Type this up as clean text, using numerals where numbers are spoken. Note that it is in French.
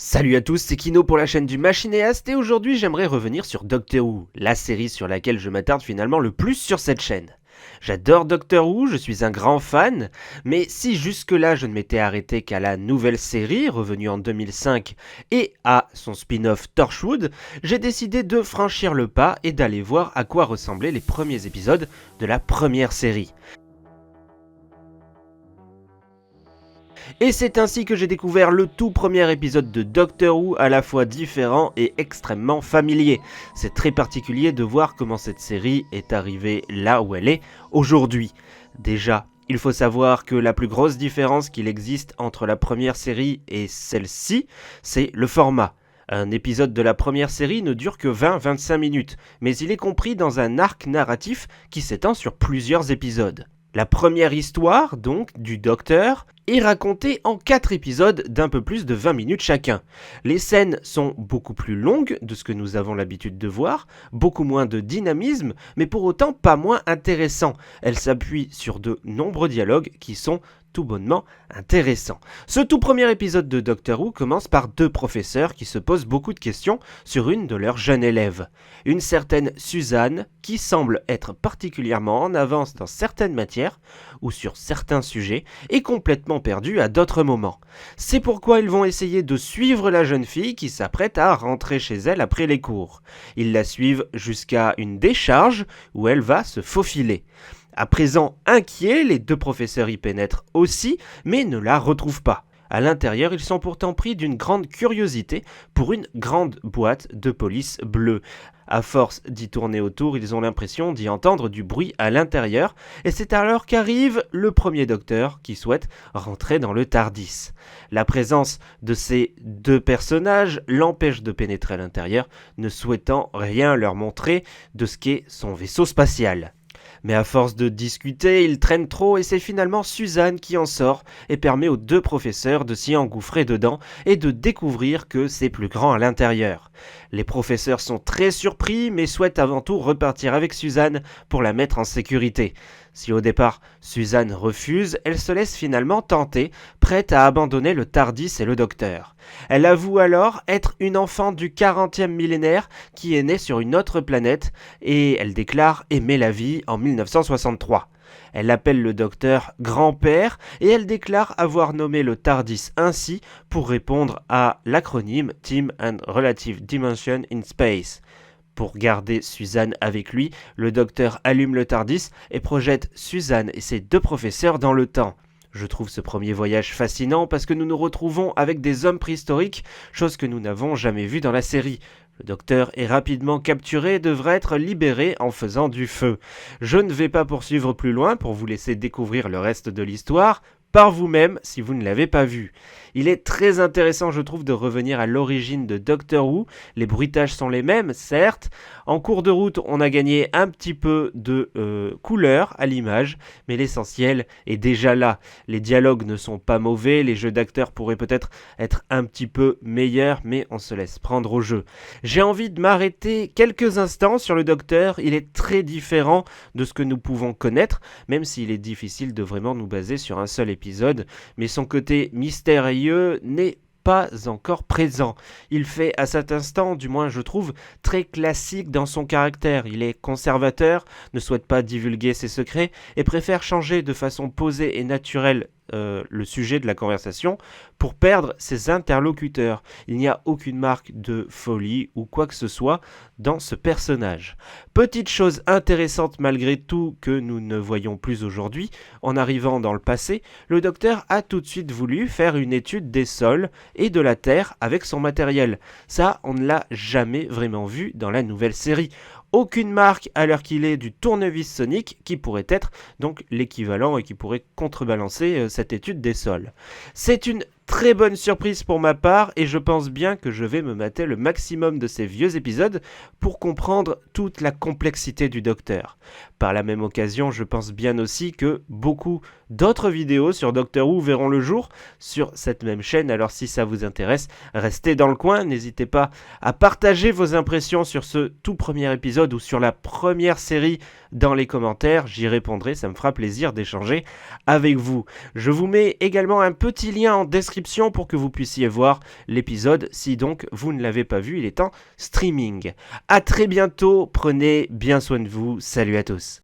Salut à tous, c'est Kino pour la chaîne du Machinéaste et aujourd'hui j'aimerais revenir sur Doctor Who, la série sur laquelle je m'attarde finalement le plus sur cette chaîne. J'adore Doctor Who, je suis un grand fan, mais si jusque-là je ne m'étais arrêté qu'à la nouvelle série, revenue en 2005, et à son spin-off Torchwood, j'ai décidé de franchir le pas et d'aller voir à quoi ressemblaient les premiers épisodes de la première série. Et c'est ainsi que j'ai découvert le tout premier épisode de Doctor Who, à la fois différent et extrêmement familier. C'est très particulier de voir comment cette série est arrivée là où elle est aujourd'hui. Déjà, il faut savoir que la plus grosse différence qu'il existe entre la première série et celle-ci, c'est le format. Un épisode de la première série ne dure que 20-25 minutes, mais il est compris dans un arc narratif qui s'étend sur plusieurs épisodes. La première histoire, donc, du Docteur, est racontée en 4 épisodes d'un peu plus de 20 minutes chacun. Les scènes sont beaucoup plus longues de ce que nous avons l'habitude de voir, beaucoup moins de dynamisme, mais pour autant pas moins intéressant. Elles s'appuient sur de nombreux dialogues qui sont tout bonnement intéressants. Ce tout premier épisode de Doctor Who commence par deux professeurs qui se posent beaucoup de questions sur une de leurs jeunes élèves. Une certaine Suzanne, qui semble être particulièrement en avance dans certaines matières ou sur certains sujets, est complètement perdue à d'autres moments. C'est pourquoi ils vont essayer de suivre la jeune fille qui s'apprête à rentrer chez elle après les cours. Ils la suivent jusqu'à une décharge où elle va se faufiler. À présent inquiets, les deux professeurs y pénètrent aussi, mais ne la retrouvent pas. À l'intérieur, ils sont pourtant pris d'une grande curiosité pour une grande boîte de police bleue. À force d'y tourner autour, ils ont l'impression d'y entendre du bruit à l'intérieur, et c'est alors qu'arrive le premier docteur qui souhaite rentrer dans le TARDIS. La présence de ces deux personnages l'empêche de pénétrer à l'intérieur, ne souhaitant rien leur montrer de ce qu'est son vaisseau spatial. Mais à force de discuter, ils traînent trop et c'est finalement Suzanne qui en sort et permet aux deux professeurs de s'y engouffrer dedans et de découvrir que c'est plus grand à l'intérieur. Les professeurs sont très surpris mais souhaitent avant tout repartir avec Suzanne pour la mettre en sécurité. Si au départ Suzanne refuse, elle se laisse finalement tenter, prête à abandonner le TARDIS et le docteur. Elle avoue alors être une enfant du 40e millénaire qui est née sur une autre planète et elle déclare aimer la vie en 1963. Elle appelle le docteur grand-père et elle déclare avoir nommé le TARDIS ainsi pour répondre à l'acronyme Time and Relative Dimension in Space. Pour garder Suzanne avec lui, le docteur allume le TARDIS et projette Suzanne et ses deux professeurs dans le temps. Je trouve ce premier voyage fascinant parce que nous nous retrouvons avec des hommes préhistoriques, chose que nous n'avons jamais vue dans la série. Le docteur est rapidement capturé et devrait être libéré en faisant du feu. Je ne vais pas poursuivre plus loin pour vous laisser découvrir le reste de l'histoire par vous-même si vous ne l'avez pas vu. Il est très intéressant, je trouve, de revenir à l'origine de Doctor Who. Les bruitages sont les mêmes, certes. En cours de route, on a gagné un petit peu de couleur à l'image, mais l'essentiel est déjà là. Les dialogues ne sont pas mauvais, les jeux d'acteurs pourraient peut-être être un petit peu meilleurs, mais on se laisse prendre au jeu. J'ai envie de m'arrêter quelques instants sur le Docteur. Il est très différent de ce que nous pouvons connaître, même s'il est difficile de vraiment nous baser sur un seul épisode, mais son côté mystérieux n'est pas encore présent. Il fait à cet instant, du moins je trouve, très classique dans son caractère. Il est conservateur, ne souhaite pas divulguer ses secrets et préfère changer de façon posée et naturelle le sujet de la conversation pour perdre ses interlocuteurs. Il n'y a aucune marque de folie ou quoi que ce soit dans ce personnage. Petite chose intéressante malgré tout que nous ne voyons plus aujourd'hui, en arrivant dans le passé, le docteur a tout de suite voulu faire une étude des sols et de la Terre avec son matériel. Ça, on ne l'a jamais vraiment vu dans la nouvelle série. Aucune marque à l'heure qu'il est du tournevis sonique qui pourrait être donc l'équivalent et qui pourrait contrebalancer cette étude des sols. C'est une très bonne surprise pour ma part et je pense bien que je vais me mater le maximum de ces vieux épisodes pour comprendre toute la complexité du docteur. Par la même occasion, je pense bien aussi que beaucoup D'autres vidéos sur Doctor Who verront le jour sur cette même chaîne, alors si ça vous intéresse, restez dans le coin, n'hésitez pas à partager vos impressions sur ce tout premier épisode ou sur la première série dans les commentaires, j'y répondrai, ça me fera plaisir d'échanger avec vous. Je vous mets également un petit lien en description pour que vous puissiez voir l'épisode si donc vous ne l'avez pas vu, il est en streaming. A très bientôt, prenez bien soin de vous, salut à tous.